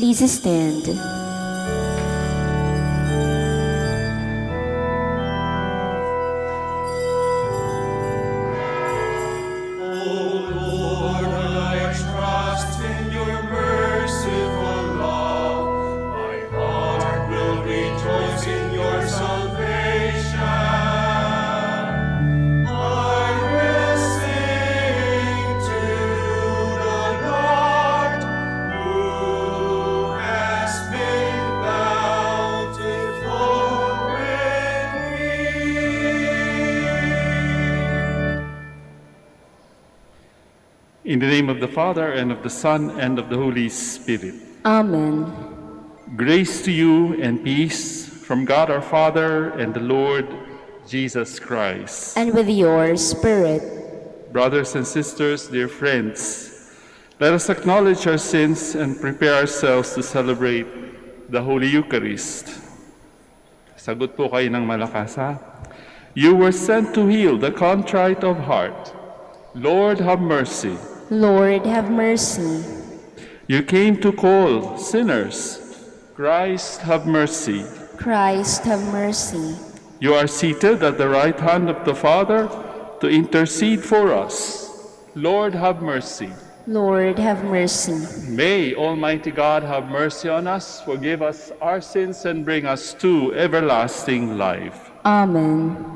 Please stand. In the name of the Father, and of the Son, and of the Holy Spirit. Amen. Grace to you and peace from God our Father and the Lord Jesus Christ. And with your spirit. Brothers and sisters, dear friends, let us acknowledge our sins and prepare ourselves to celebrate the Holy Eucharist. Sagot po kayo ng malakas, ha? You were sent to heal the contrite of heart. Lord, have mercy. Lord, have mercy. You came to call sinners. Christ, have mercy. Christ, have mercy. You are seated at the right hand of the Father to intercede for us. Lord, have mercy. Lord, have mercy. May Almighty God have mercy on us, forgive us our sins, and bring us to everlasting life. Amen.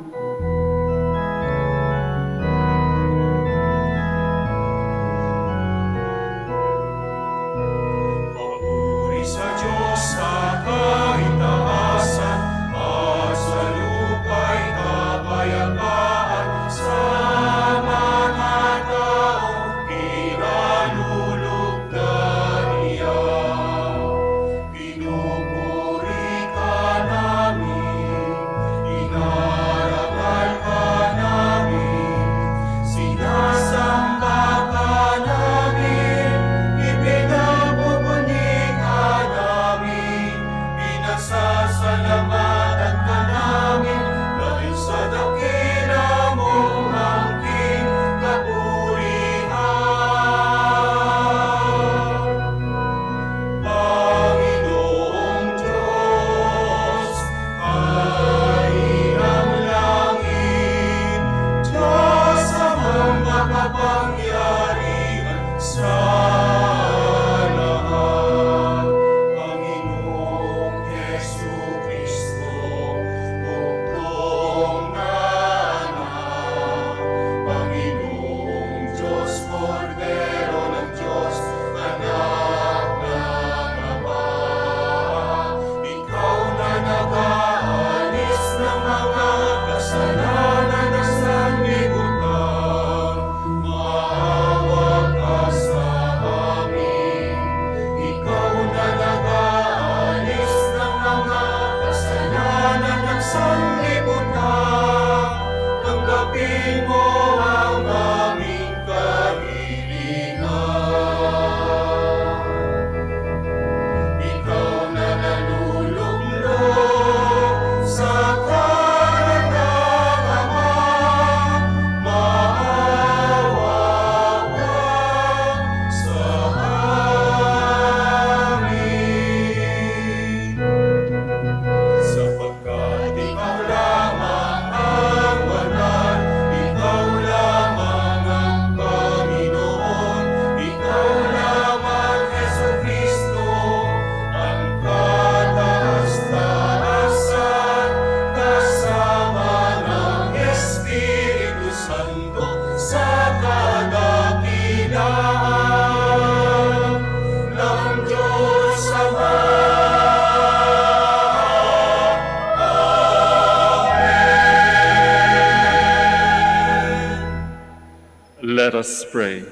Let us pray.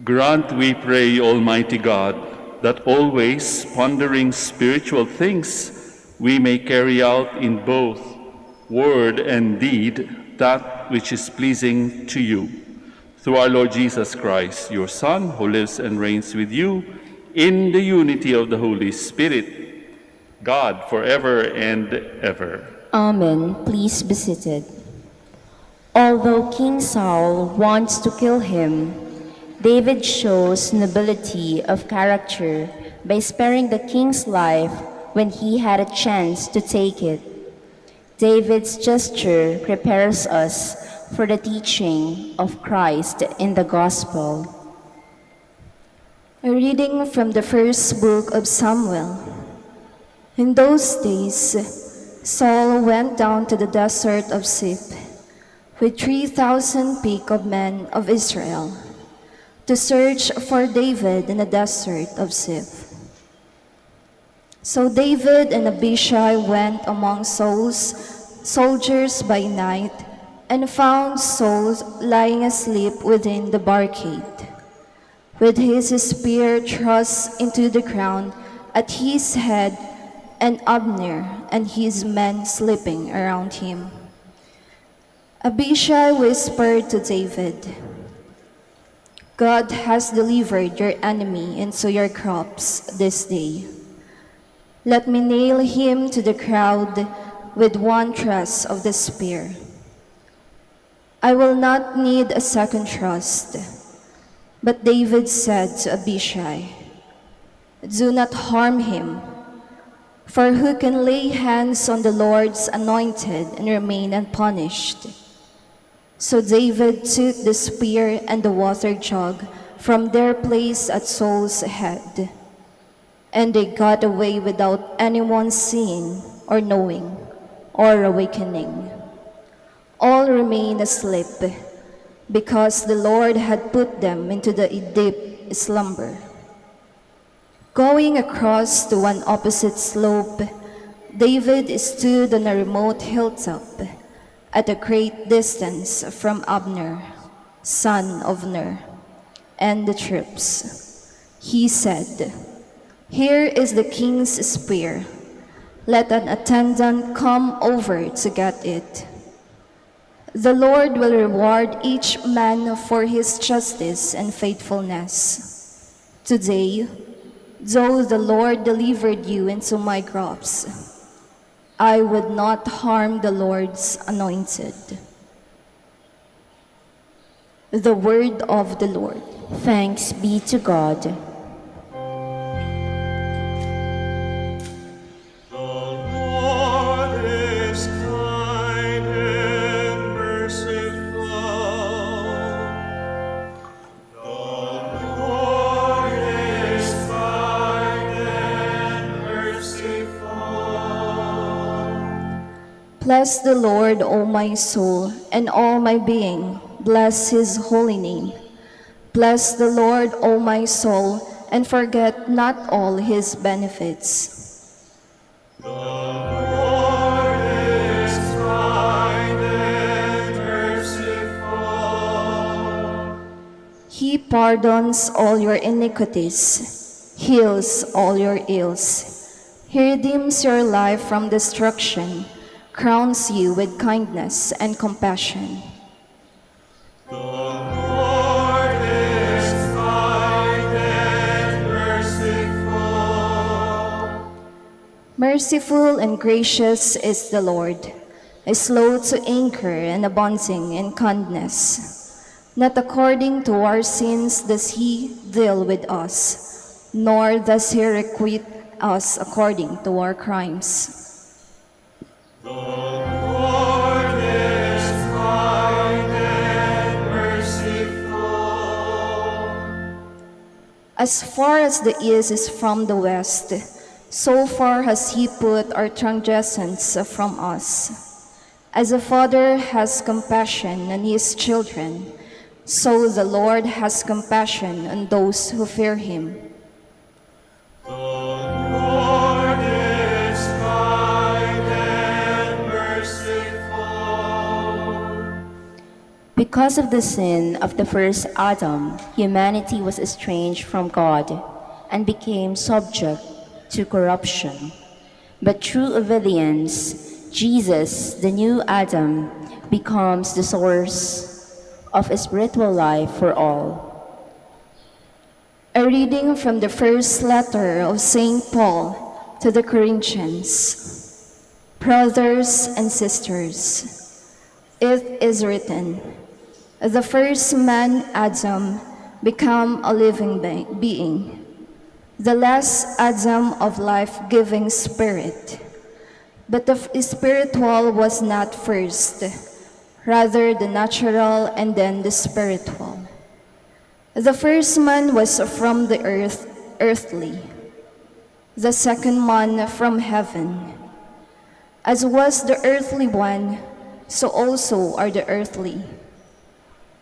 Grant, we pray, Almighty God, that always pondering spiritual things, we may carry out in both word and deed that which is pleasing to you. Through our Lord Jesus Christ, your Son, who lives and reigns with you in the unity of the Holy Spirit, God, forever and ever. Amen. Please be seated. Although King Saul wants to kill him, David shows nobility of character by sparing the king's life when he had a chance to take it. David's gesture prepares us for the teaching of Christ in the gospel. A reading from the first book of Samuel. In those days, Saul went down to the desert of Ziph with 3,000 picked men of Israel to search for David in the desert of Ziph. So David and Abishai went among Saul's soldiers by night and found Saul lying asleep within the barricade, with his spear thrust into the ground at his head, and Abner and his men sleeping around him. Abishai whispered to David, "God has delivered your enemy into your grasp this day. Let me nail him to the ground with one thrust of the spear. I will not need a second thrust." But David said to Abishai, "Do not harm him, for who can lay hands on the Lord's anointed and remain unpunished?" So David took the spear and the water jug from their place at Saul's head, and they got away without anyone seeing or knowing or awakening. All remained asleep, because the Lord had put them into the deep slumber. Going across to one opposite slope, David stood on a remote hilltop at a great distance from Abner, son of Ner, and the troops. He said, "Here is the king's spear. Let an attendant come over to get it. The Lord will reward each man for his justice and faithfulness. Today, though the Lord delivered you into my grasp, I would not harm the Lord's anointed." The word of the Lord. Thanks be to God. Bless the Lord, O my soul, and all my being. Bless his holy name. Bless the Lord, O my soul, and forget not all his benefits. The Lord is kind and merciful. He pardons all your iniquities, heals all your ills. He redeems your life from destruction, crowns you with kindness and compassion. The Lord is kind and merciful. Merciful and gracious is the Lord, slow to anger and abounding in kindness. Not according to our sins does he deal with us, nor does he requite us according to our crimes. The Lord is kind and merciful. As far as the east is from the west, so far has he put our transgressions from us. As a father has compassion on his children, so the Lord has compassion on those who fear him. The Lord is kind and merciful. Because of the sin of the first Adam, humanity was estranged from God and became subject to corruption. But through obedience, Jesus, the new Adam, becomes the source of spiritual life for all. A reading from the first letter of St. Paul to the Corinthians. Brothers and sisters, it is written, "The first man, Adam, become a living being. The last Adam of life-giving spirit. But the spiritual was not first, rather the natural and then the spiritual. The first man was from the earth, earthly. The second man from heaven. As was the earthly one, so also are the earthly.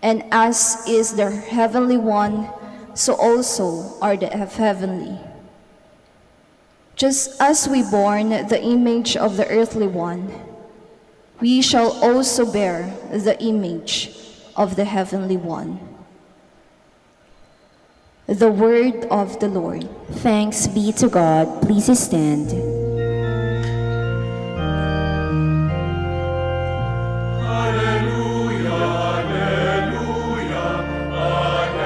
And as is the heavenly one, so also are the heavenly. Just as we born the image of the earthly one, we shall also bear the image of the heavenly one. The word of the Lord. Thanks be to God. Please stand. Alleluia, alleluia, alleluia.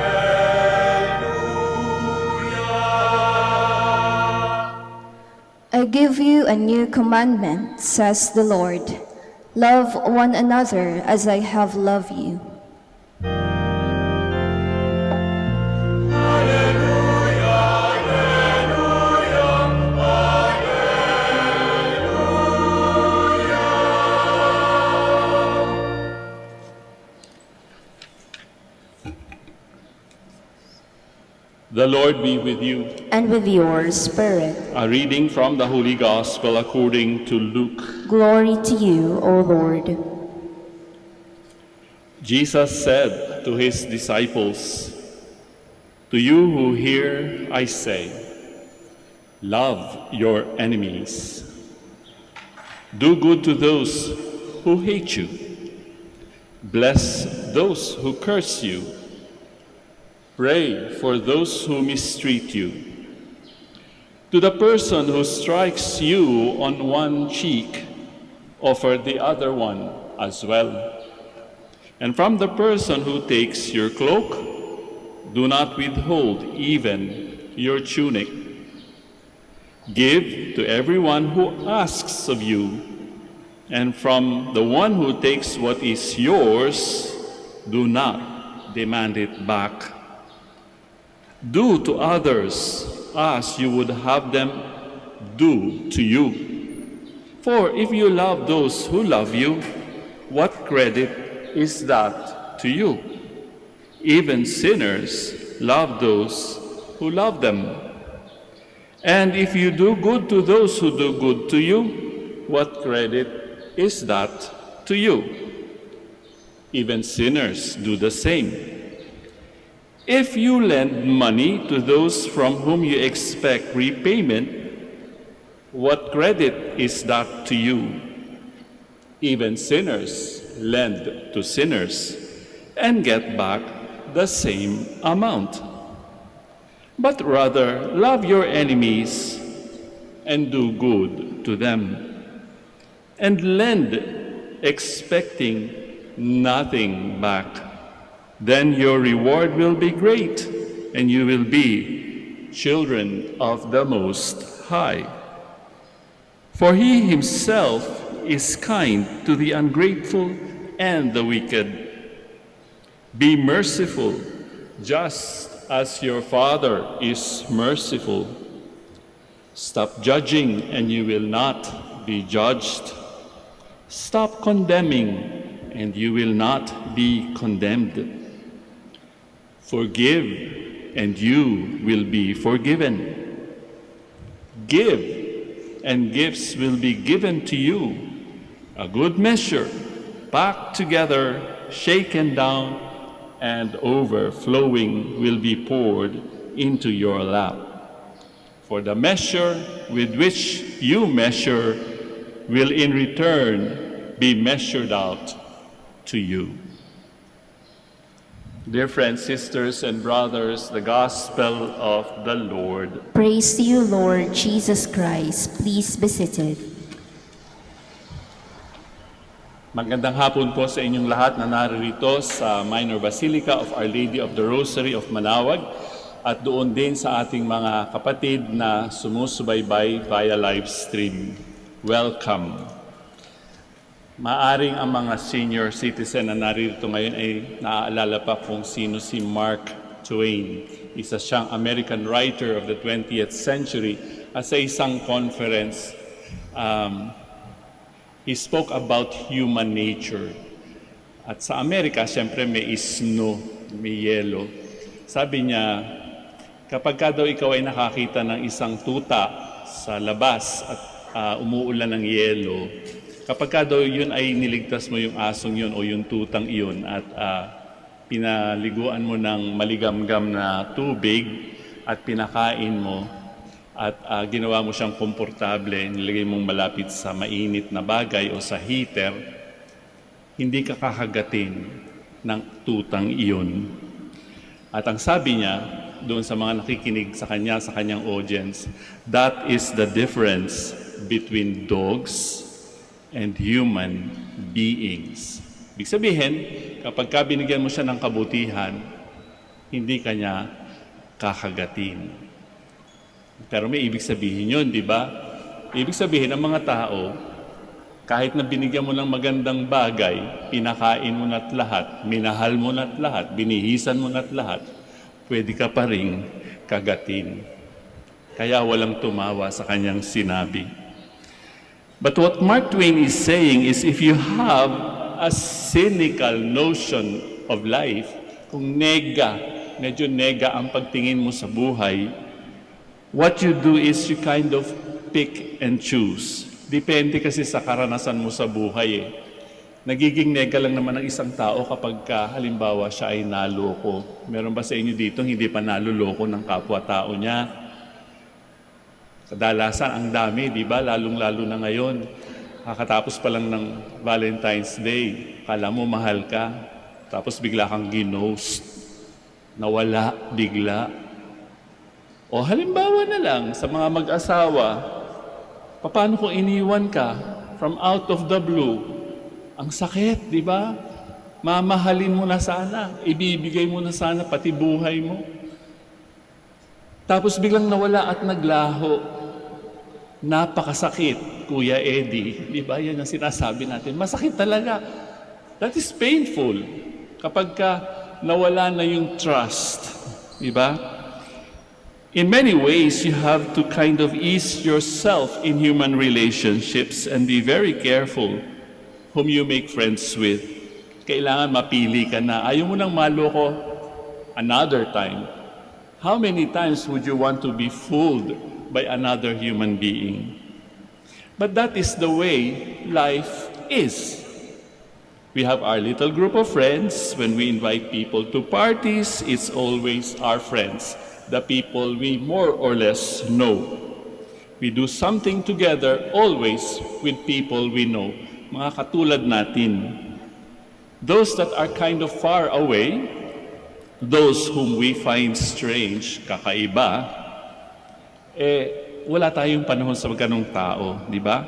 I give you a new commandment, says the Lord. Love one another as I have loved you. The Lord be with you. And with your spirit. A reading from the Holy Gospel according to Luke. Glory to you, O Lord. Jesus said to his disciples, "To you who hear, I say, love your enemies. Do good to those who hate you. Bless those who curse you. Pray for those who mistreat you. To the person who strikes you on one cheek, offer the other one as well. And from the person who takes your cloak, do not withhold even your tunic. Give to everyone who asks of you, and from the one who takes what is yours, do not demand it back. Do to others as you would have them do to you. For if you love those who love you, what credit is that to you? Even sinners love those who love them. And if you do good to those who do good to you, what credit is that to you? Even sinners do the same. If you lend money to those from whom you expect repayment, what credit is that to you? Even sinners lend to sinners and get back the same amount. But rather, love your enemies and do good to them, and lend expecting nothing back. Then your reward will be great, and you will be children of the Most High. For he himself is kind to the ungrateful and the wicked. Be merciful, just as your Father is merciful. Stop judging, and you will not be judged. Stop condemning, and you will not be condemned. Forgive, and you will be forgiven. Give, and gifts will be given to you. A good measure, packed together, shaken down, and overflowing will be poured into your lap. For the measure with which you measure will in return be measured out to you." Dear friends, sisters, and brothers, the Gospel of the Lord. Praise to you, Lord Jesus Christ. Please be seated. Magandang hapon po sa inyong lahat na naririto sa Minor Basilica of Our Lady of the Rosary of Manaoag at doon din sa ating mga kapatid na sumusubaybay via live stream. Welcome. Maaring ang mga senior citizen na naririto ngayon ay naaalala pa kung sino si Mark Twain. Isa siyang American writer of the 20th century. At sa isang conference, he spoke about human nature. At sa Amerika, siyempre may snow, may yelo. Sabi niya, kapag ka daw ikaw ay nakakita ng isang tuta sa labas at umuulan ng yelo, kapag ka daw yun ay niligtas mo yung asong yun o yung tutang iyon at pinaliguan mo ng maligamgam na tubig at pinakain mo at ginawa mo siyang komportable, nilagay mong malapit sa mainit na bagay o sa heater, hindi ka kakagatin ng tutang iyon. At ang sabi niya, doon sa mga nakikinig sa kanya, sa kanyang audience, that is the difference between dogs and human beings. Ibig sabihin, kapag binigyan mo siya ng kabutihan, hindi kanya kakagatin. Pero may ibig sabihin yun, di ba? Ibig sabihin, ang mga tao, kahit na binigyan mo ng magandang bagay, pinakain mo na't lahat, minahal mo na't lahat, binihisan mo na't lahat, pwede ka pa ring kagatin. Kaya walang tumawa sa kanyang sinabi. But what Mark Twain is saying is if you have a cynical notion of life, kung medyo nega ang pagtingin mo sa buhay, what you do is you kind of pick and choose. Depende kasi sa karanasan mo sa buhay. Nagiging nega lang naman ng isang tao kapag halimbawa siya ay naloko. Meron ba sa inyo dito hindi pa naluloko ng kapwa-tao niya? Kadalasan ang dami, di ba? Lalong-lalo na ngayon. Kakatapos pa lang ng Valentine's Day, kala mo mahal ka, tapos bigla kang ginost, nawala bigla. O halimbawa na lang sa mga mag-asawa, paano kung iniwan ka from out of the blue? Ang sakit, di ba? Mamahalin mo na sana, ibibigay mo na sana pati buhay mo. Tapos biglang nawala at naglaho. Napakasakit, Kuya Eddie. Di ba? Yan ang sinasabi natin. Masakit talaga. That is painful. Kapag nawala na yung trust. Di ba? In many ways, you have to kind of ease yourself in human relationships and be very careful whom you make friends with. Kailangan mapili ka na. Ayaw mo nang maloko another time. How many times would you want to be fooled by another human being? But that is the way life is. We have our little group of friends. When we invite people to parties, it's always our friends, the people we more or less know. We do something together always with people we know. Mga katulad natin. Those that are kind of far away, those whom we find strange, kakaiba, wala tayong panahon sa ganong tao, di ba?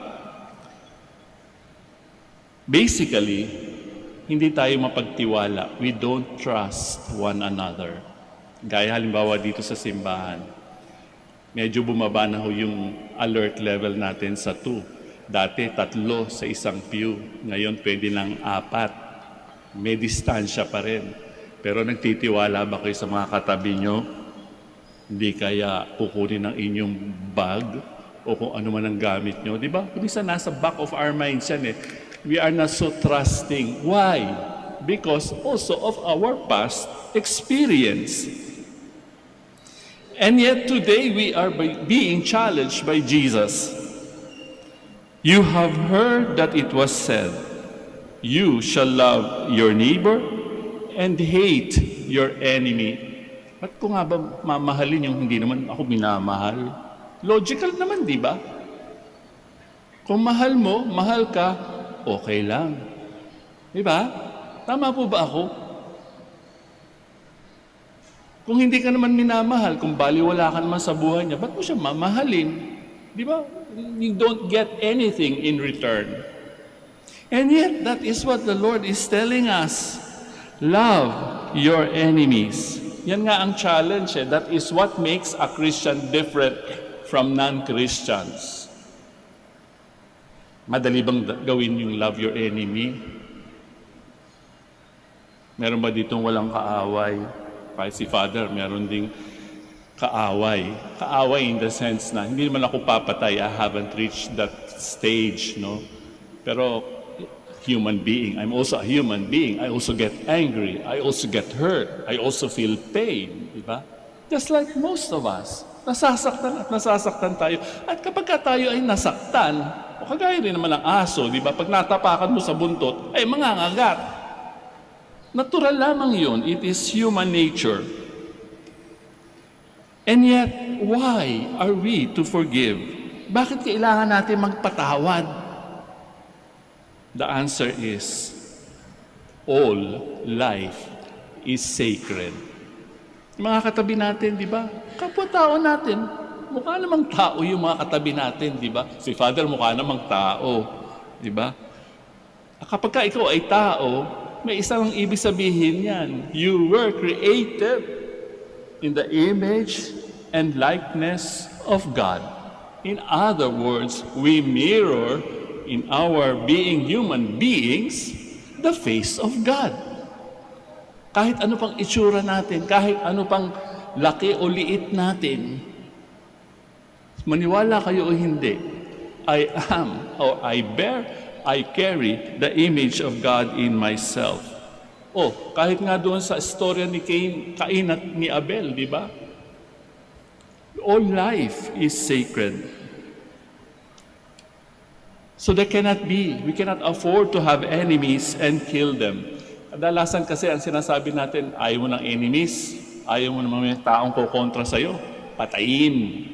Basically, hindi tayo mapagtiwala. We don't trust one another. Gaya halimbawa dito sa simbahan, medyo bumaba na ho yung alert level natin sa 2. Dati 3 sa isang pew, ngayon pwede ng 4. May distansya pa rin. Pero nagtitiwala ba kayo sa mga katabi nyo? Hindi kaya kukunin ang inyong bag o kung ano man ang gamit nyo. Di ba? Minsan nasa back of our minds yan eh. We are not so trusting. Why? Because also of our past experience. And yet today we are being challenged by Jesus. You have heard that it was said, you shall love your neighbor and hate your enemy. Ba't ko nga ba mamahalin yung hindi naman ako minamahal? Logical naman, di ba? Kung mahal mo, mahal ka, okay lang. Di ba? Tama po ba ako? Kung hindi ka naman minamahal, kung baliwala ka naman sa buhay niya, ba't mo siya mamahalin? Di ba? You don't get anything in return. And yet, that is what the Lord is telling us. Love your enemies. Yan nga ang challenge eh. That is what makes a Christian different from non-Christians. Madali bang gawin yung love your enemy? Meron ba ditong walang kaaway? Kahit si Father, meron ding kaaway. Kaaway in the sense na hindi naman ako papatay. I haven't reached that stage, no? Pero human being. I'm also a human being. I also get angry. I also get hurt. I also feel pain. Diba? Just like most of us. Nasasaktan at nasasaktan tayo. At kapag tayo ay nasaktan, o kagaya rin naman ng aso, di ba? Pag natapakan mo sa buntot, ay mangangagat. Natural lamang yun. It is human nature. And yet, why are we to forgive? Bakit kailangan natin magpatawad? The answer is, all life is sacred. Mga katabi natin, di ba? Kapwa-tao natin, mukha namang tao yung mga katabi natin, di ba? Si Father mukha namang tao, di ba? Kapag ka ikaw ay tao, may isang ibig sabihin yan. You were created in the image and likeness of God. In other words, we mirror in our being human beings the face of God. Kahit ano pang itsura natin, kahit ano pang laki o liit natin, maniwala kayo o hindi, I am or I bear, I carry the image of God in myself. Oh, kahit nga doon sa istorya ni Cain at ni Abel, di ba? All life is sacred. So we cannot afford to have enemies and kill them. Kadalasan kasi ang sinasabi natin, ayaw mo ng enemies, ayaw mo ng mga taong kukontra sa'yo, patayin.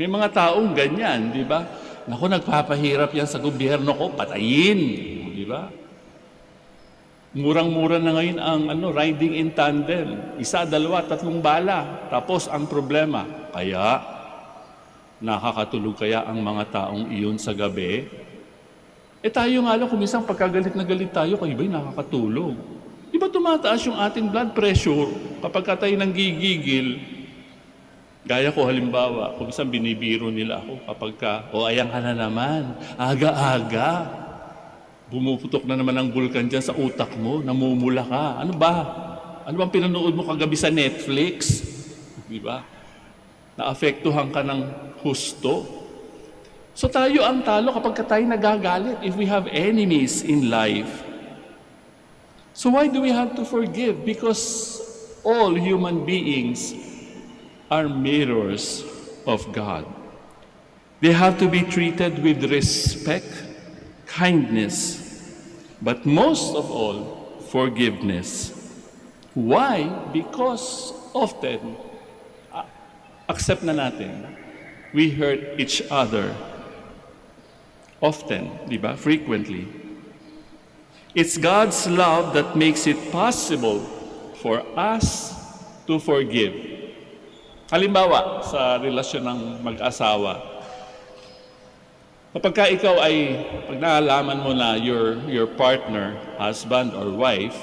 May mga taong ganyan, di ba? Naku, nagpapahirap yan sa gobyerno ko, patayin. Di ba? Murang-mura na ngayon ang riding in tandem. 1, 2, 3 bala. Tapos ang problema, kaya nakakatulog kaya ang mga taong iyon sa gabi? Tayo nga lang, kung minsan pagkagalit na galit tayo, kayo ba'y nakakatulog? Di ba tumataas yung ating blood pressure kapag tayo nang gigigil? Gaya ko halimbawa, kung minsan binibiro nila ako kapag ayan ka na naman, aga-aga. Bumuputok na naman ang bulkan dyan sa utak mo, namumula ka. Ano ba? Ano bang pinanood mo kagabi sa Netflix? Di ba? Naapektuhan ka ng husto. So tayo ang talo kapag tayo nagagalit if we have enemies in life. So why do we have to forgive? Because all human beings are mirrors of God. They have to be treated with respect, kindness, but most of all, forgiveness. Why? Because often, accept na natin, we hurt each other. Often, di ba? Frequently. It's God's love that makes it possible for us to forgive. Halimbawa, sa relasyon ng mag-asawa, kapag ka ikaw ay, pag naalaman mo na your partner, husband or wife,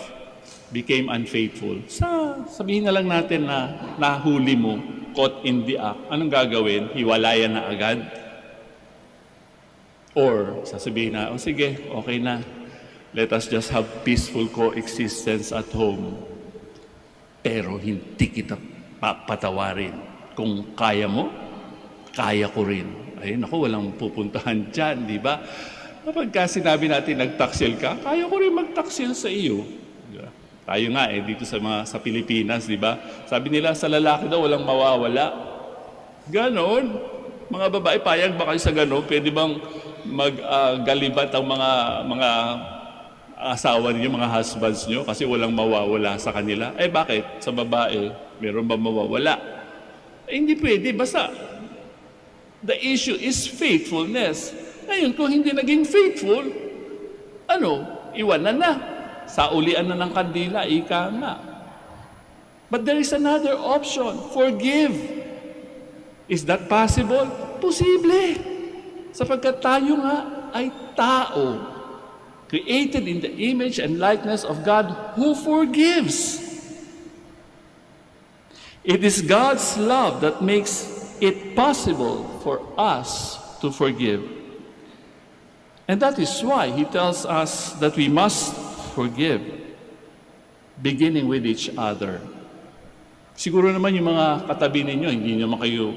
became unfaithful, sabihin na lang natin na nahuli mo, caught in the act, anong gagawin? Hiwalayan na agad? Or sasabihin na, sige, okay na. Let us just have peaceful coexistence at home. Pero hindi kita papatawarin. Kung kaya mo, kaya ko rin. Ay, naku, walang pupuntahan dyan, di ba? Kapag sinabi natin nagtaksil ka, kaya ko rin magtaksil sa iyo. Diba? Tayo nga dito sa Pilipinas, di ba? Sabi nila, sa lalaki daw walang mawawala. Ganon. Mga babae, payag ba kayo sa ganon? Pwede bang maggalibat ang mga asawa niyo, mga husbands niyo, kasi walang mawawala sa kanila? Bakit? Sa babae, meron ba mawawala? Hindi pwede. Basta, the issue is faithfulness. Ngayon, kung hindi naging faithful, iwanan na. Saulian na ng kandila, ika nga. But there is another option. Forgive. Is that possible? Posible. Sapagkat tayo nga ay tao, created in the image and likeness of God who forgives. It is God's love that makes it possible for us to forgive. And that is why He tells us that we must forgive, beginning with each other. Siguro naman yung mga katabi ninyo, hindi naman kayo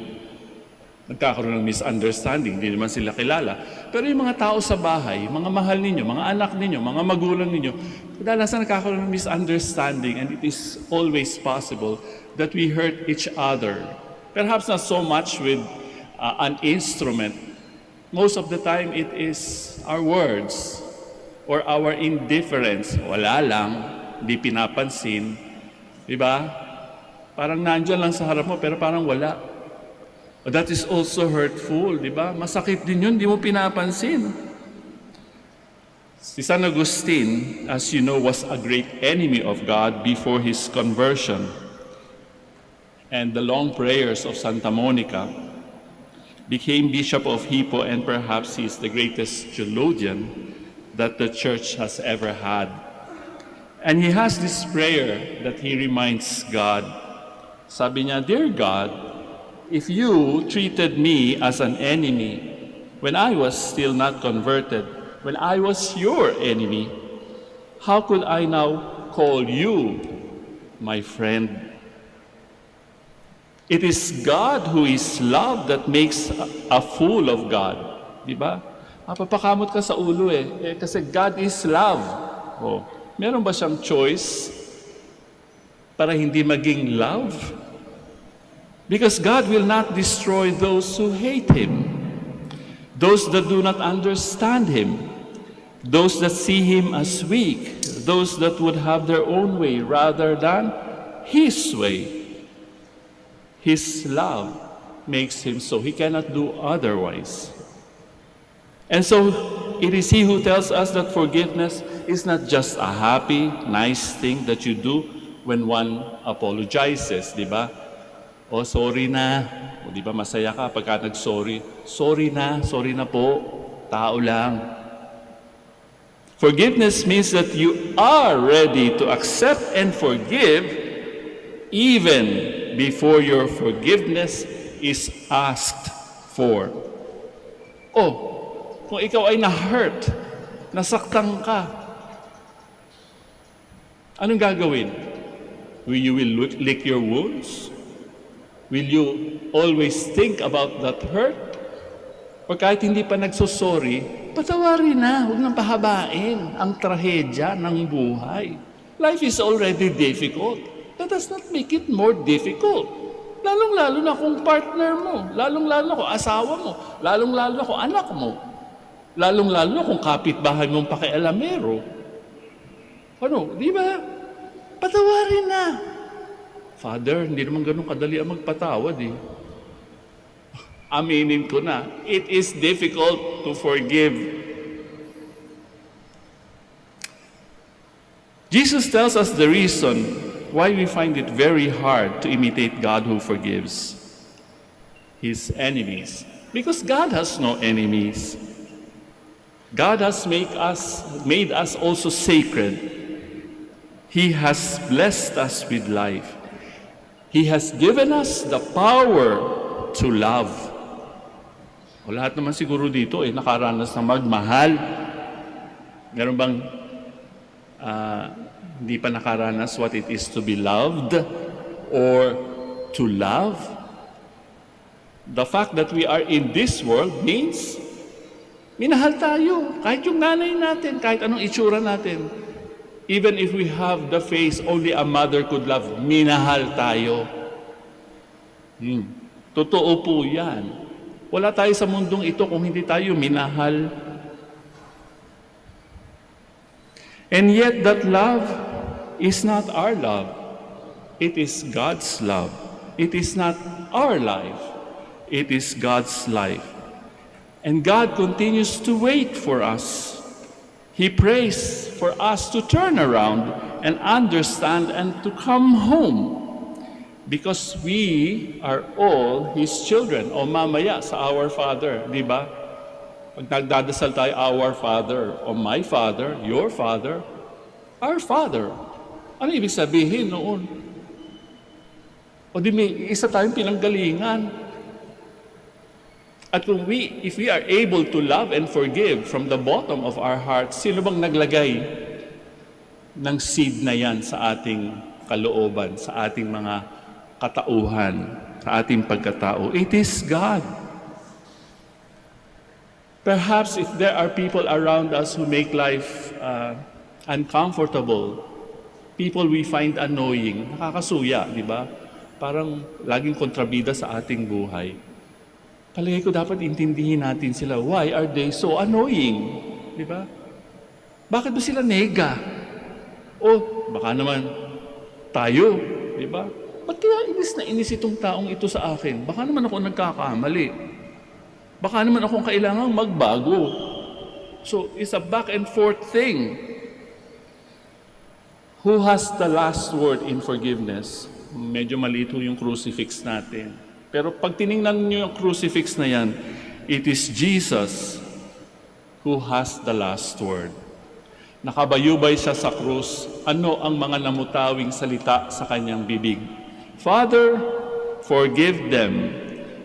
nagkakaroon ng misunderstanding, hindi naman sila kilala. Pero yung mga tao sa bahay, mga mahal ninyo, mga anak ninyo, mga magulang ninyo, kadalasan nagkakaroon ng misunderstanding, and it is always possible that we hurt each other. Perhaps not so much with an instrument. Most of the time, it is our words or our indifference. Wala lang, hindi pinapansin. Diba? Parang nandyan lang sa harap mo, pero parang wala. That is also hurtful, di ba? Masakit din yun, di mo pinapansin. Si San Agustin, as you know, was a great enemy of God before his conversion. And the long prayers of Santa Monica became Bishop of Hippo, and perhaps he is the greatest theologian that the Church has ever had. And he has this prayer that he reminds God. Sabi niya, "Dear God, if you treated me as an enemy when I was still not converted, when I was your enemy, how could I now call you my friend?" It is God who is love that makes a fool of God. Di ba? Mapapakamot ka sa ulo kasi God is love. Oh, meron ba siyang choice para hindi maging love? Because God will not destroy those who hate Him, those that do not understand Him, those that see Him as weak, those that would have their own way rather than His way. His love makes Him so. He cannot do otherwise. And so, it is He who tells us that forgiveness is not just a happy, nice thing that you do when one apologizes, di ba? Oh, sorry na. O, di ba masaya ka pagka nag-sorry. Sorry na po. Tao lang. Forgiveness means that you are ready to accept and forgive even before your forgiveness is asked for. Oh, kung ikaw ay na-hurt, nasaktan ka, anong gagawin? You will lick your wounds? Will you always think about that hurt? O kahit hindi pa nagsosorry, patawarin na, huwag nang pahabain ang trahedya ng buhay. Life is already difficult. Let us not make it more difficult. Lalong-lalo na kung partner mo, lalong-lalo na kung asawa mo, lalong-lalo na kung anak mo, lalong-lalo na kung kapitbahay mong pakialamero. Ano, di ba? Patawarin na. Father, hindi naman ganun kadali ang magpatawad eh. Aminin ko na, it is difficult to forgive. Jesus tells us the reason why we find it very hard to imitate God who forgives His enemies. Because God has no enemies. God has made us also sacred. He has blessed us with life. He has given us the power to love. O lahat naman siguro dito nakaranas ng magmahal. Meron bang hindi pa nakaranas what it is to be loved or to love? The fact that we are in this world means minahal tayo. Kahit yung nanay natin, kahit anong itsura natin. Even if we have the face only a mother could love, minahal tayo. Totoo po yan. Wala tayo sa mundong ito kung hindi tayo minahal. And yet that love is not our love. It is God's love. It is not our life. It is God's life. And God continues to wait for us. He prays for us to turn around and understand and to come home. Because we are all His children. O mamaya sa Our Father, di ba? Pag nagdadasal tayo, Our Father, o my Father, your Father, our Father. Ano ibig sabihin noon? O di may isa tayong pinanggalingan. At if we are able to love and forgive from the bottom of our hearts, sino bang naglagay ng seed na yan sa ating kalooban, sa ating mga katauhan, sa ating pagkatao. It is God. Perhaps if there are people around us who make life uncomfortable, people we find annoying, nakakasuya, di ba? Parang laging kontrabida sa ating buhay. Palagay ko dapat intindihin natin sila. Why are they so annoying? Di ba? Bakit ba sila nega? O baka naman tayo, di ba? Ba't kaya inis na inis itong taong ito sa akin? Baka naman ako nagkakamali. Baka naman akong kailangang magbago. So, it's a back and forth thing. Who has the last word in forgiveness? Medyo malito yung crucifix natin. Pero pag tiningnan nyo yung crucifix na yan, it is Jesus who has the last word. Nakabayubay siya sa krus. Ano ang mga namutawing salita sa kanyang bibig? Father, forgive them,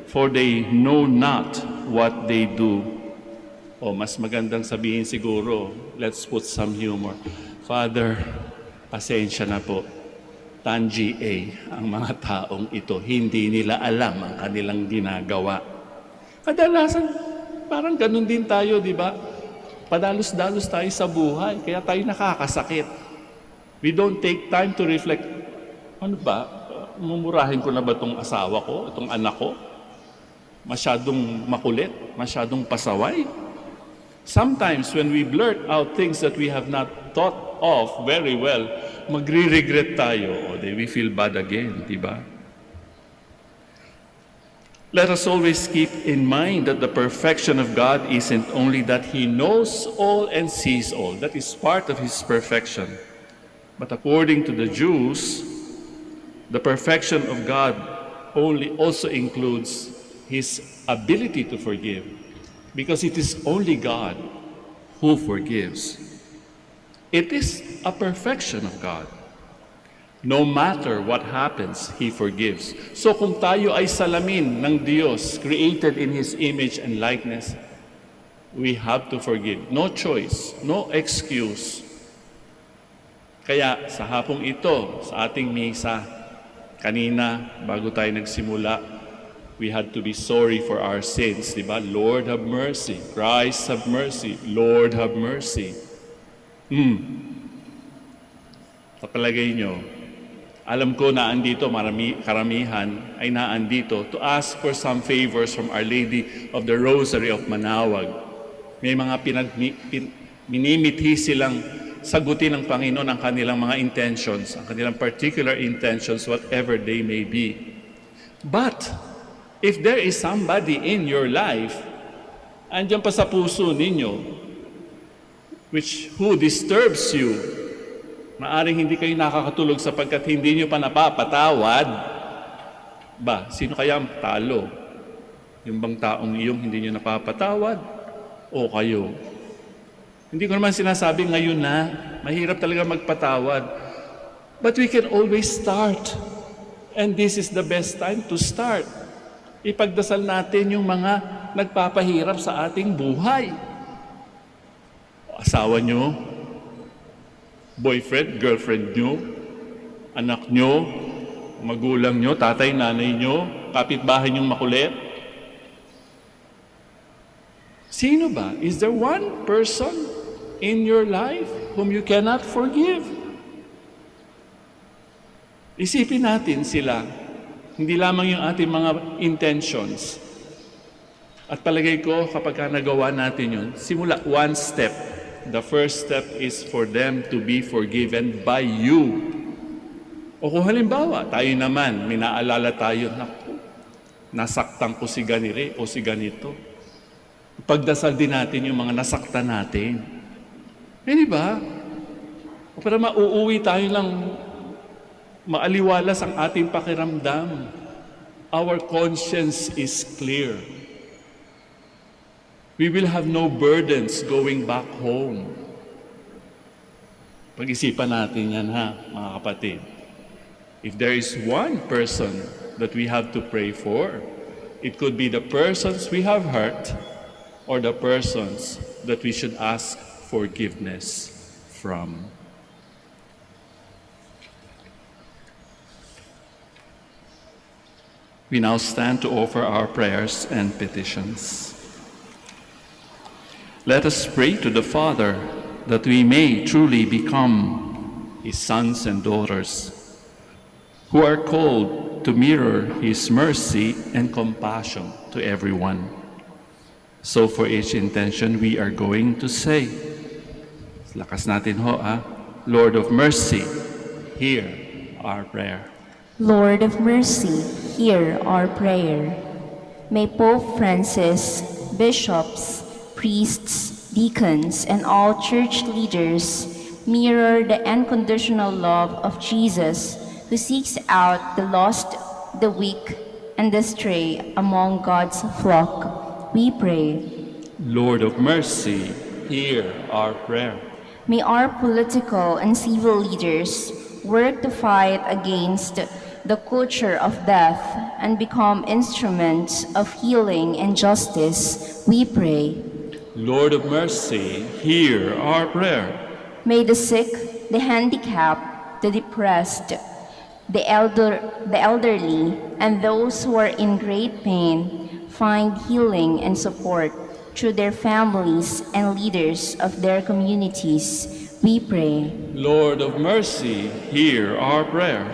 for they know not what they do. O mas magandang sabihin siguro, let's put some humor. Father, pasensya na po. Tangi ang mga taong ito, hindi nila alam ang kanilang ginagawa. Kadalasan, parang ganun din tayo, di ba? Padalos-dalos tayo sa buhay, kaya tayo nakakasakit. We don't take time to reflect. Ano ba? Mumurahin ko na ba itong asawa ko, itong anak ko? Masyadong makulit, masyadong pasaway. Sometimes when we blurt out things that we have not thought of very well, magre-regret tayo. O then we feel bad again, di ba? Let us always keep in mind that the perfection of God isn't only that He knows all and sees all. That is part of His perfection. But according to the Jews, the perfection of God also includes His ability to forgive, because it is only God who forgives. It is a perfection of God. No matter what happens, He forgives. So kung tayo ay salamin ng Diyos, created in His image and likeness, we have to forgive. No choice, no excuse. Kaya sa hapong ito, sa ating misa, kanina, bago tayo nagsimula, we had to be sorry for our sins, di ba? Lord, have mercy. Christ, have mercy. Lord, have mercy. Sa palagay nyo, alam ko na andito, karamihan ay naandito to ask for some favors from Our Lady of the Rosary of Manaoag. May mga minimithi silang sagutin ng Panginoon ang kanilang mga intentions, ang kanilang particular intentions, whatever they may be. But, if there is somebody in your life, andyan pa sa puso ninyo, who disturbs you, maaring hindi kayo nakakatulog sapagkat hindi nyo pa napapatawad, ba, sino kaya ang talo? Yung bang taong iyong hindi nyo napapatawad? O kayo? Hindi ko naman sinasabi ngayon na mahirap talaga magpatawad. But we can always start. And this is the best time to start. Ipagdasal natin yung mga nagpapahirap sa ating buhay. Asawa nyo, boyfriend, girlfriend nyo, anak nyo, magulang nyo, tatay, nanay nyo, kapitbahay nyong makulit. Sino ba? Is there one person in your life whom you cannot forgive? Isipin natin sila. Hindi lamang yung ating mga intentions. At palagay ko, kapag nagawa natin yun, simula one step. The first step is for them to be forgiven by you. O kung halimbawa, tayo naman, may naalala tayo, naku, nasaktan ko si ganire o si ganito. Pagdasal din natin yung mga nasaktan natin. Di ba? O para mauuwi tayo lang maaliwalas ang ating pakiramdam. Our conscience is clear. We will have no burdens going back home. Pag-isipan natin yan, ha, mga kapatid. If there is one person that we have to pray for, it could be the persons we have hurt or the persons that we should ask forgiveness from. We now stand to offer our prayers and petitions. Let us pray to the Father that we may truly become His sons and daughters, who are called to mirror His mercy and compassion to everyone. So for each intention we are going to say, lakas natin ho, Lord of mercy, hear our prayer. Lord of mercy, hear our prayer. May Pope Francis, bishops, priests, deacons, and all church leaders mirror the unconditional love of Jesus, who seeks out the lost, the weak, and the stray among God's flock. We pray. Lord of mercy, hear our prayer. May our political and civil leaders work to fight against the culture of death and become instruments of healing and justice. We pray. Lord of mercy, hear our prayer. May the sick, the handicapped, the depressed, the elderly, and those who are in great pain find healing and support through their families and leaders of their communities. We pray. Lord of mercy, hear our prayer.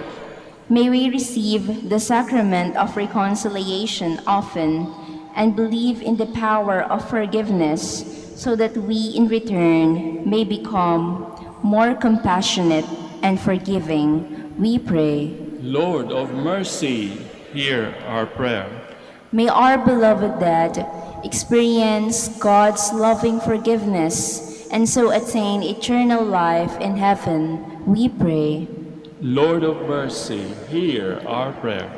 May we receive the sacrament of reconciliation often and believe in the power of forgiveness, so that we in return may become more compassionate and forgiving. We pray. Lord of mercy, hear our prayer. May our beloved dead experience God's loving forgiveness and so attain eternal life in heaven. We pray. Lord of mercy, hear our prayer.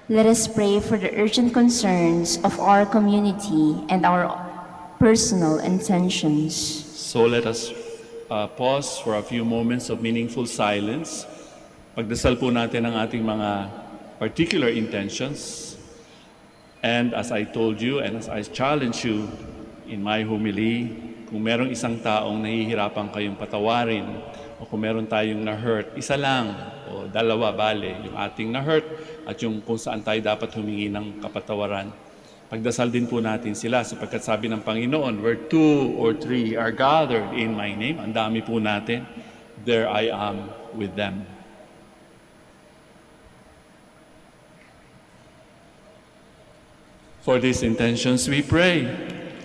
Let us pray for the urgent concerns of our community and our personal intentions. So let us pause for a few moments of meaningful silence. Pagdasal po natin ang ating mga particular intentions. And as I told you and as I challenge you in my homily, kung merong isang taong nahihirapan kayong patawarin, o kung meron tayong na-hurt, isa lang o dalawa, bale, yung ating na-hurt at yung kung saan tayo dapat humingi ng kapatawaran. Pagdasal din po natin sila sapagkat sabi ng Panginoon, where 2 or 3 are gathered in my name, ang dami po natin, there I am with them. For these intentions we pray.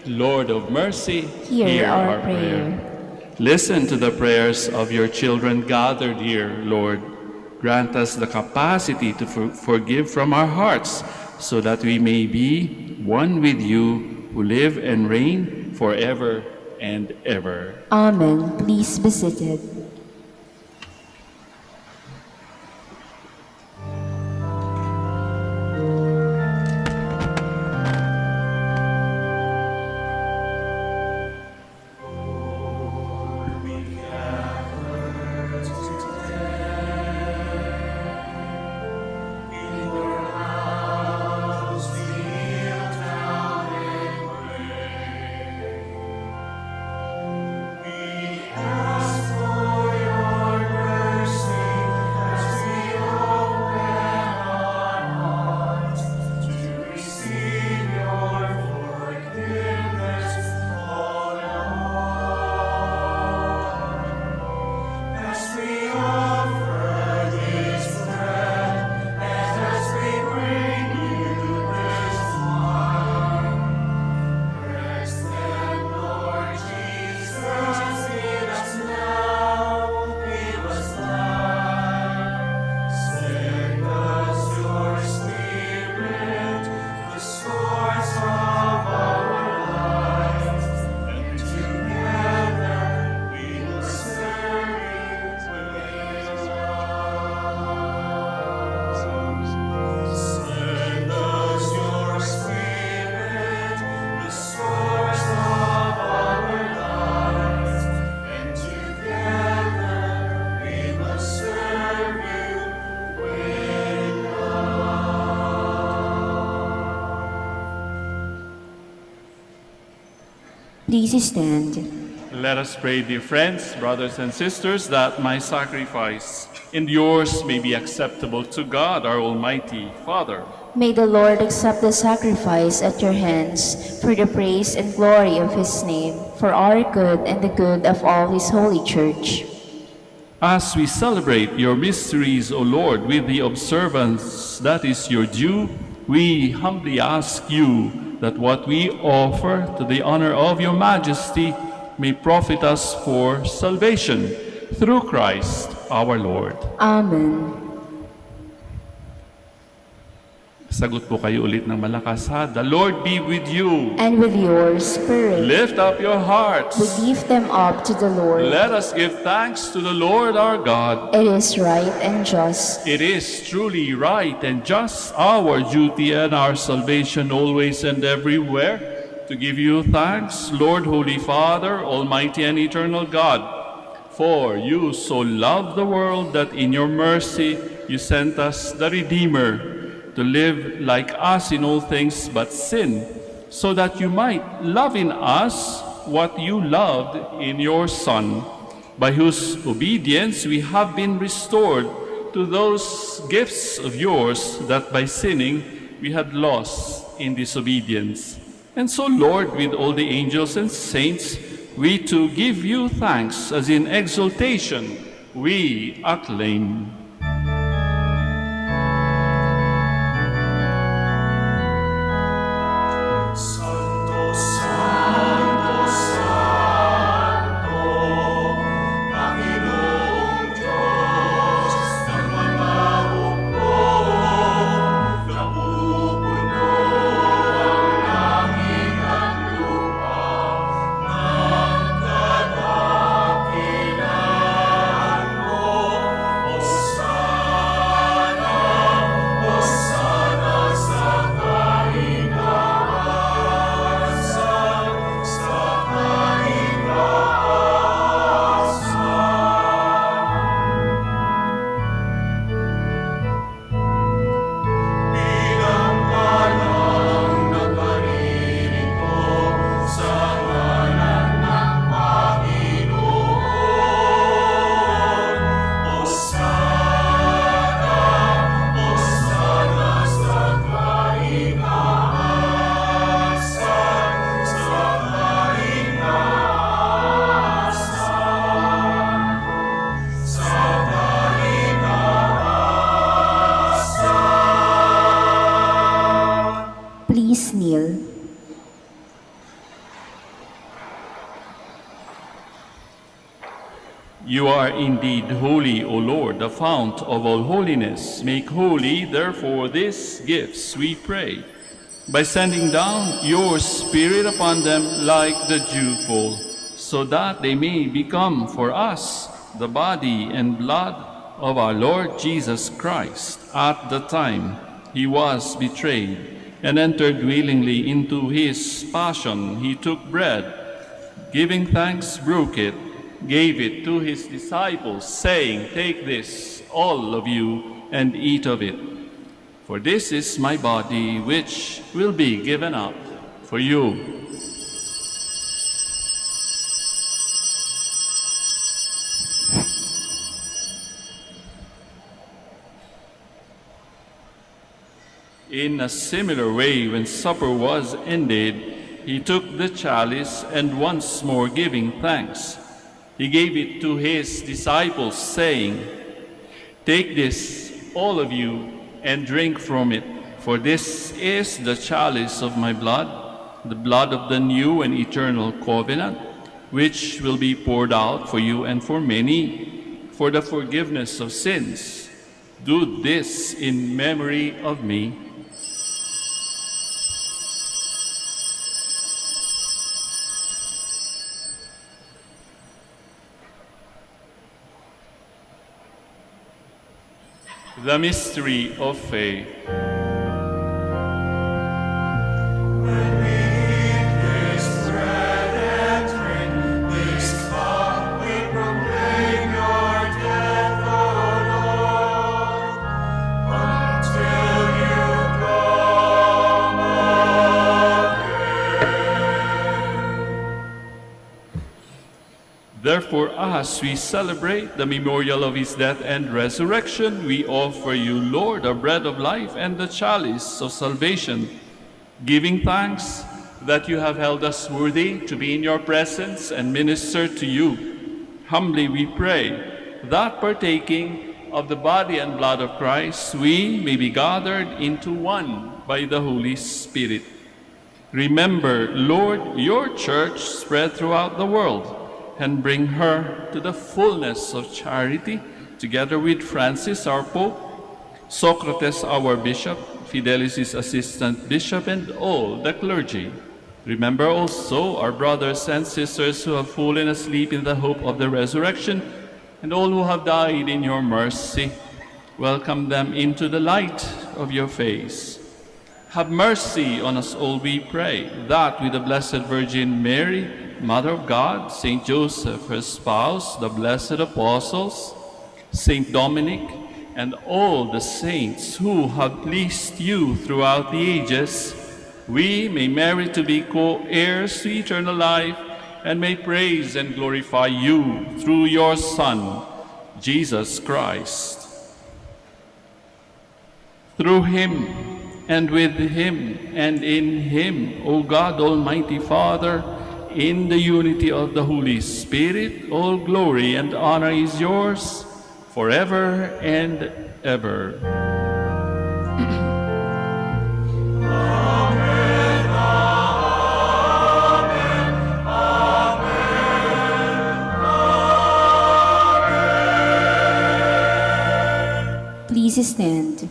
Lord of mercy, Hear our prayer. Listen to the prayers of your children gathered here, Lord. Grant us the capacity to forgive from our hearts, so that we may be one with you who live and reign forever and ever. Amen. Please be seated. Please stand. Let us pray, dear friends, brothers and sisters, that my sacrifice and yours may be acceptable to God, our Almighty Father. May the Lord accept the sacrifice at your hands for the praise and glory of his name, for our good and the good of all his holy church. As we celebrate your mysteries, O Lord, with the observance that is your due, we humbly ask you that what we offer to the honor of your majesty may profit us for salvation through Christ our Lord. Amen. Sagot po kayo ulit ng malakas ha. The Lord be with you. And with your spirit, Lift up your hearts. we give them up to the Lord. Let us give thanks to the Lord our God. It is right and just. It is truly right and just our duty and our salvation always and everywhere to give you thanks, Lord, Holy Father, Almighty and Eternal God. For you so loved the world that in your mercy you sent us the Redeemer to live like us in all things but sin, so that you might love in us what you loved in your Son, by whose obedience we have been restored to those gifts of yours that by sinning we had lost in disobedience. And so, Lord, with all the angels and saints, we too give you thanks, as in exaltation we acclaim. Santo, Santo, Santo, Panginoong Diyos ng mga hukbo, napupuno ang langit at lupa ng kadakilaan mo. Hosana, Hosana sa kaitaasan, sa kaitaasan. Bilang palang naparirito sa ngalan ng Panginoon. Hosana, Hosana sa kaitaasan, sa kaitaasan, sa kaitaasan. Please kneel. You are indeed holy, O Lord, the fount of all holiness. Make holy, therefore, these gifts, we pray, by sending down your Spirit upon them like the dewfall, so that they may become for us the body and blood of our Lord Jesus Christ. At the time he was betrayed and entered willingly into his passion, he took bread, giving thanks, broke it, gave it to his disciples, saying, "Take this, all of you, and eat of it. For this is my body, which will be given up for you." In a similar way, when supper was ended, he took the chalice, and once more giving thanks, he gave it to his disciples, saying, "Take this, all of you, and drink from it, for this is the chalice of my blood, the blood of the new and eternal covenant, which will be poured out for you and for many for the forgiveness of sins. Do this in memory of me." The mystery of faith. When we eat this bread and drink this cup, we proclaim your death, O Lord, until you come again. Therefore, Therefore, as we celebrate the memorial of his death and resurrection, we offer you, Lord, the bread of life and the chalice of salvation, giving thanks that you have held us worthy to be in your presence and minister to you. Humbly we pray that partaking of the body and blood of Christ, we may be gathered into one by the Holy Spirit. Remember, Lord, your church spread throughout the world, and bring her to the fullness of charity, together with Francis, our Pope, Socrates, our Bishop, Fidelis, his assistant bishop, and all the clergy. Remember also our brothers and sisters who have fallen asleep in the hope of the resurrection, and all who have died in your mercy. Welcome them into the light of your face. Have mercy on us all, we pray, that with the Blessed Virgin Mary, Mother of God, Saint Joseph, her spouse, the blessed apostles, Saint Dominic, and all the saints who have pleased you throughout the ages, we may merit to be co-heirs to eternal life, and may praise and glorify you through your Son, Jesus Christ. Through him, and with him, and in him, O God, Almighty Father, in the unity of the Holy Spirit, all glory and honor is yours, forever and ever. Please stand.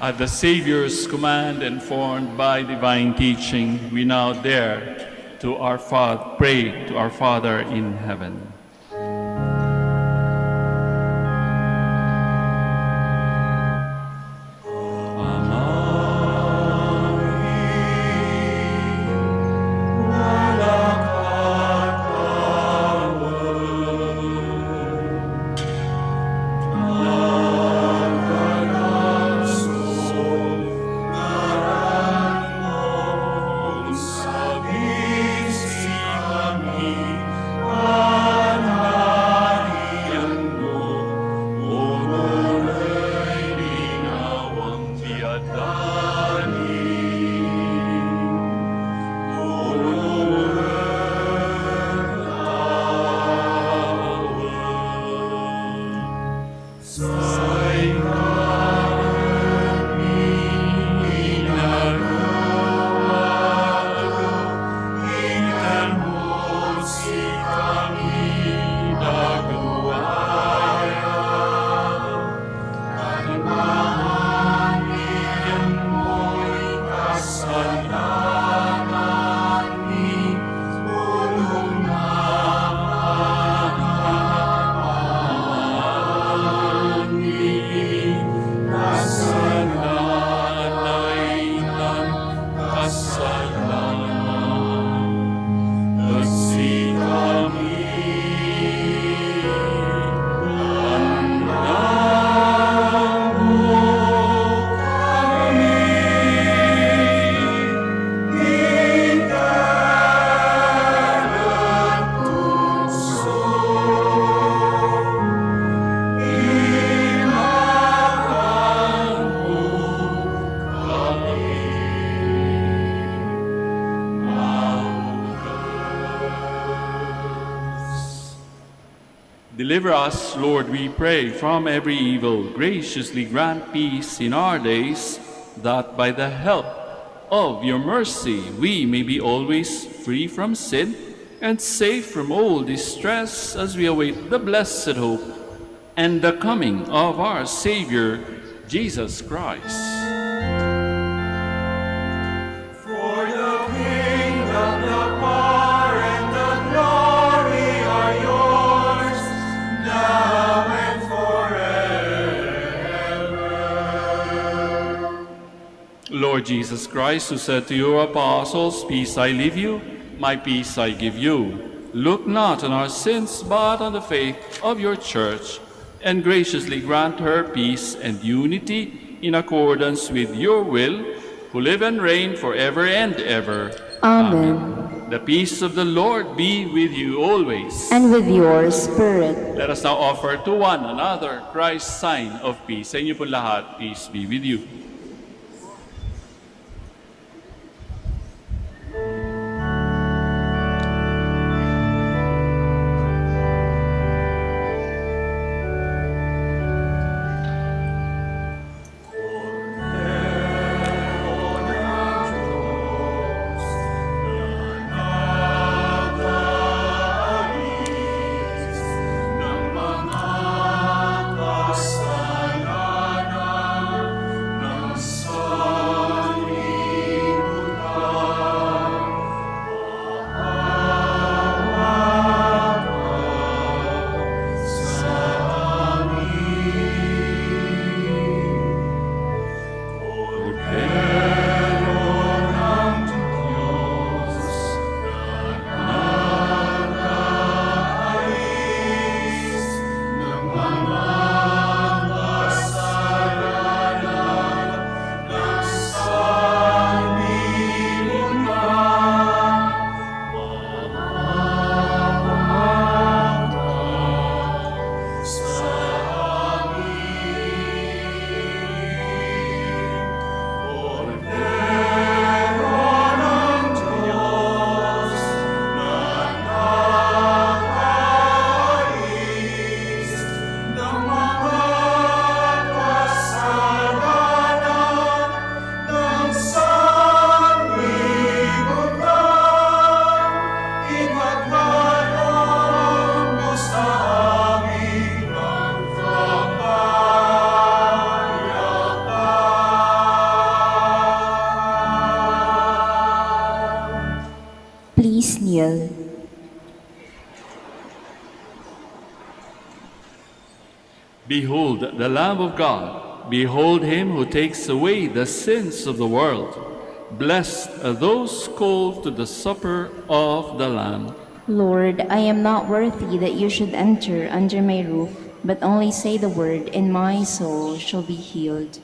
At the Savior's command and formed by divine teaching, we now dare to our Father, pray to our Father in heaven. Deliver us, Lord, we pray, from every evil. Graciously grant peace in our days, that by the help of your mercy we may be always free from sin and safe from all distress as we await the blessed hope and the coming of our Savior, Jesus Christ. For the kingdom, the power, and the glory are yours, now and forever. Lord Jesus Christ, who said to your apostles, "Peace I leave you, my peace I give you," look not on our sins, but on the faith of your church, and graciously grant her peace and unity in accordance with your will, who live and reign forever and ever. Amen. The peace of the Lord be with you always. And with your spirit. Let us now offer to one another Christ's sign of peace. Sa inyo po lahat, peace be with you. Please kneel. Behold the Lamb of God. Behold him who takes away the sins of the world. Blessed are those called to the supper of the Lamb. Lord, I am not worthy that you should enter under my roof, but only say the word, and my soul shall be healed.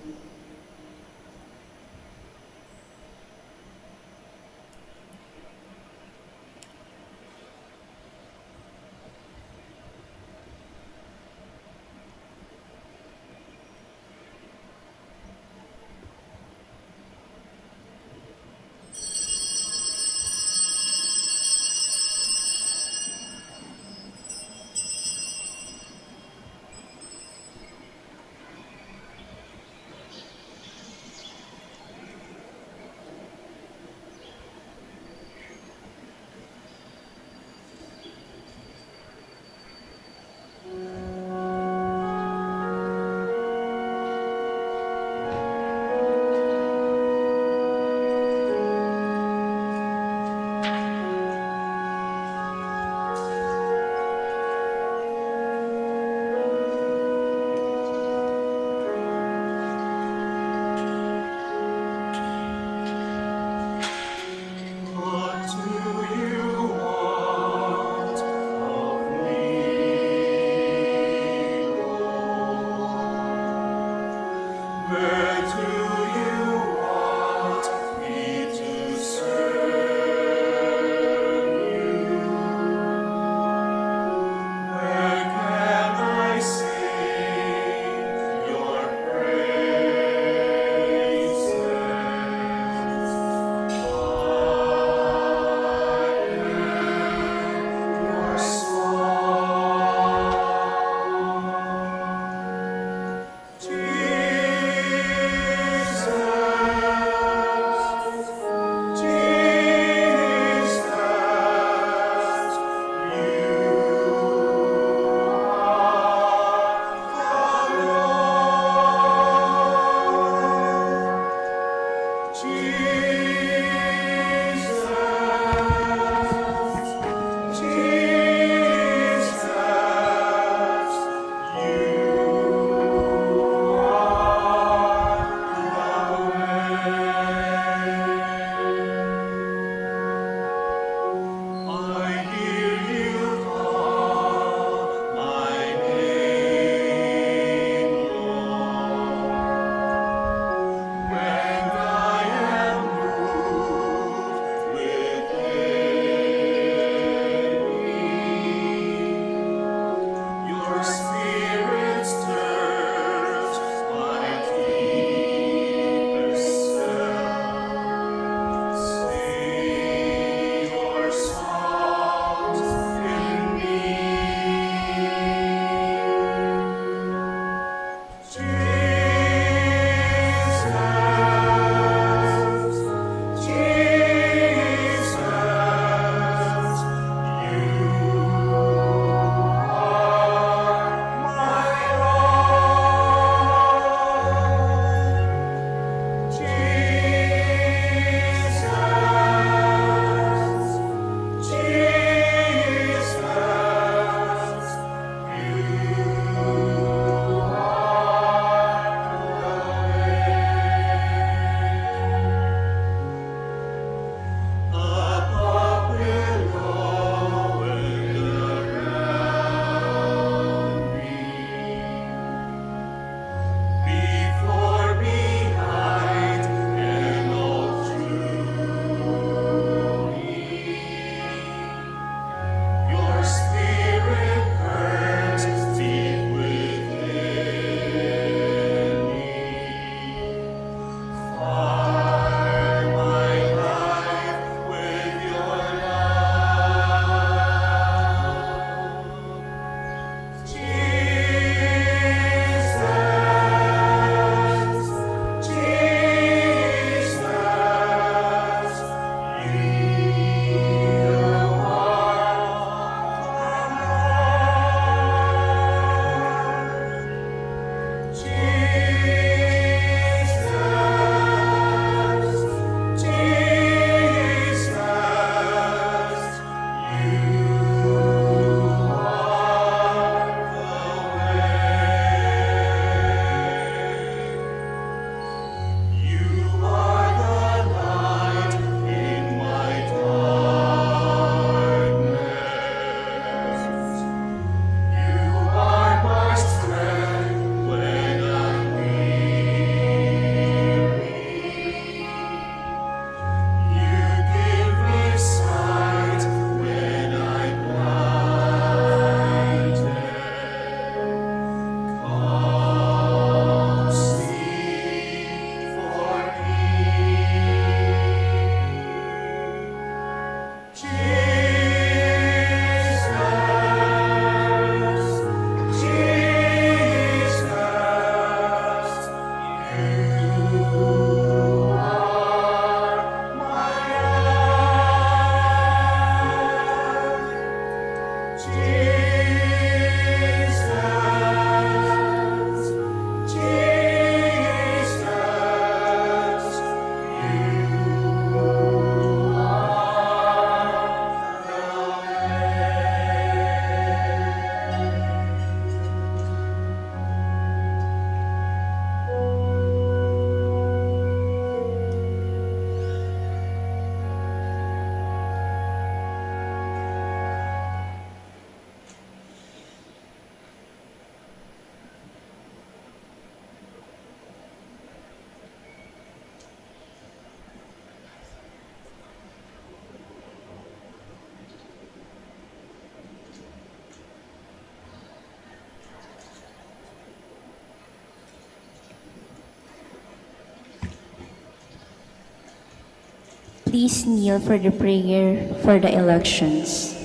Please kneel for the prayer for the elections.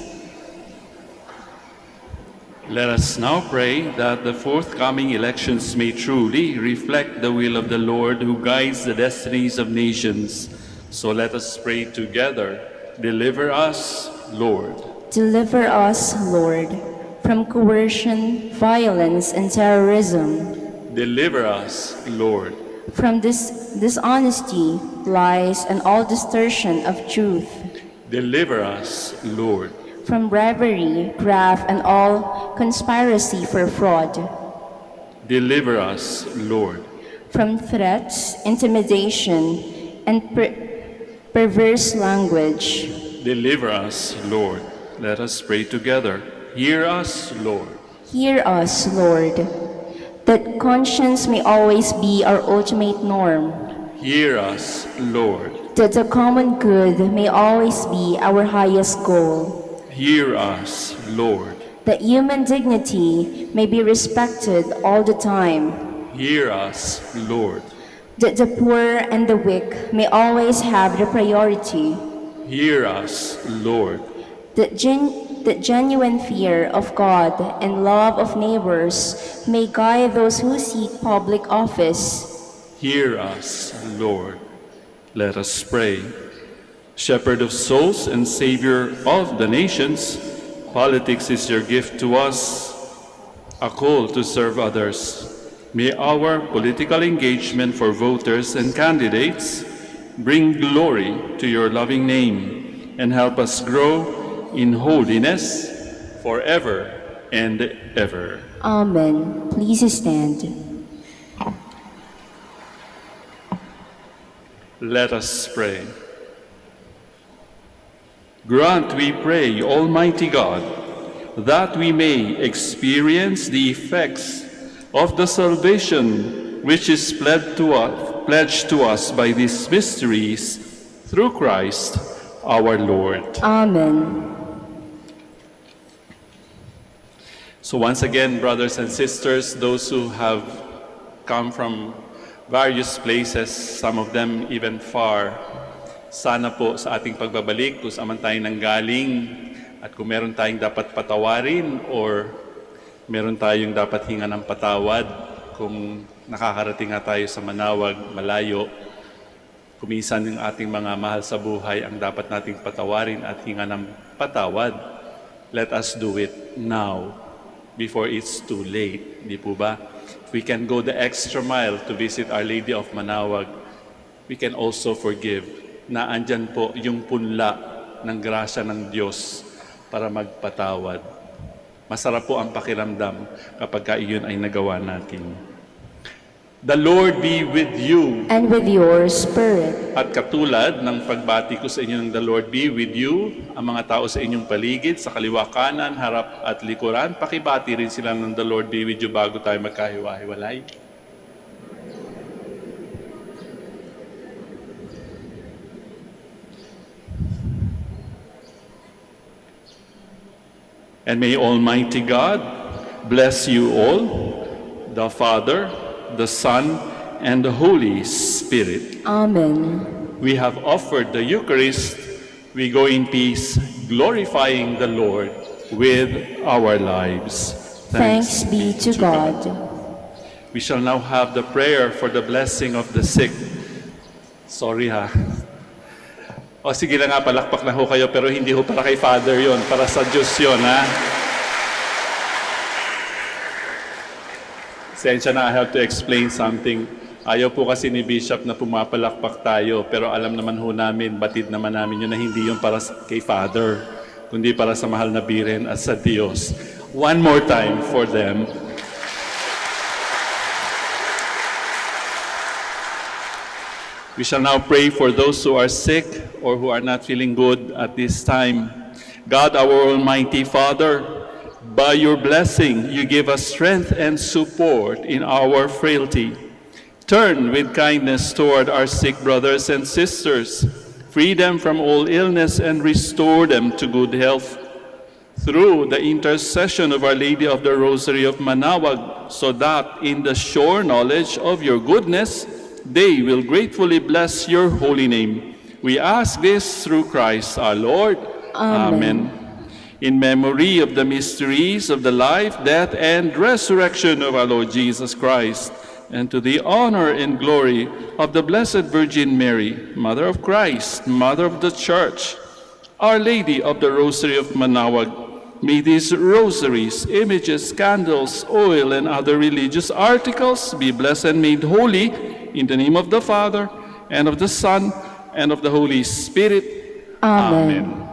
Let us now pray that the forthcoming elections may truly reflect the will of the Lord who guides the destinies of nations. So let us pray together. Deliver us, Lord. Deliver us, Lord, from coercion, violence, and terrorism, Deliver us, Lord. from dishonesty, lies, and all distortion of truth, Deliver us, Lord. from bribery, graft, and all conspiracy for fraud, Deliver us, Lord. from threats, intimidation, and perverse language. Deliver us, Lord. Let us pray together. Hear us, Lord. Hear us, Lord, that conscience may always be our ultimate norm, Hear us, Lord. that the common good may always be our highest goal, Hear us, Lord. that human dignity may be respected all the time, Hear us, Lord. that the poor and the weak may always have the priority, Hear us, Lord. that genuine fear of God and love of neighbors may guide those who seek public office. Hear us, Lord. Let us pray. Shepherd of souls and Savior of the nations, politics is your gift to us, a call to serve others. May our political engagement for voters and candidates bring glory to your loving name and help us grow in holiness forever and ever. Amen. Please stand. Let us pray. Grant, we pray, Almighty God, that we may experience the effects of the salvation which is pledged to us by these mysteries through Christ our Lord. Amen. So once again, brothers and sisters, those who have come from various places, some of them even far, sana po sa ating pagbabalik kung saan man tayo nanggaling at kung meron tayong dapat patawarin or meron tayong dapat hinga ng patawad, kung nakakarating nga tayo sa Manaoag, malayo, kuminsan yung ating mga mahal sa buhay ang dapat nating patawarin at hinga ng patawad. Let us do it now before it's too late. Di po ba? If we can go the extra mile to visit Our Lady of Manaoag, we can also forgive na andyan po yung punla ng grasya ng Diyos para magpatawad. Masarap po ang pakiramdam kapag iyon ay nagawa natin. The Lord be with you. And with your spirit. At katulad ng pagbati ko sa inyo ng the Lord be with you, ang mga tao sa inyong paligid, sa kaliwa, kanan, harap at likuran, pakibati rin sila ng the Lord be with you bago tayo magkahiwa-hiwalay. And may Almighty God bless you all, the Father, the Son, and the Holy Spirit. Amen. We have offered the Eucharist. We go in peace, glorifying the Lord with our lives. Thanks be to God. We shall now have the prayer for the blessing of the sick. Sorry ha. O sige na nga, palakpak na ho kayo, pero hindi ho para kay Father yon, para sa Diyos yon, ha? Sensya na, I have to explain something. Ayaw po kasi ni Bishop na pumapalakpak tayo, pero alam naman ho namin, batid naman namin yun na hindi yun para kay Father, kundi para sa mahal na biren at sa Diyos. One more time for them. We shall now pray for those who are sick or who are not feeling good at this time. God, our Almighty Father, by your blessing, you give us strength and support in our frailty. Turn with kindness toward our sick brothers and sisters. Free them from all illness and restore them to good health. Through the intercession of Our Lady of the Rosary of Manaoag, so that in the sure knowledge of your goodness, they will gratefully bless your holy name. We ask this through Christ our Lord. Amen. In memory of the mysteries of the life, death, and resurrection of our Lord Jesus Christ, and to the honor and glory of the Blessed Virgin Mary, Mother of Christ, Mother of the Church, Our Lady of the Rosary of Manaoag, may these rosaries, images, candles, oil, and other religious articles be blessed and made holy in the name of the Father, and of the Son, and of the Holy Spirit. Amen. Amen.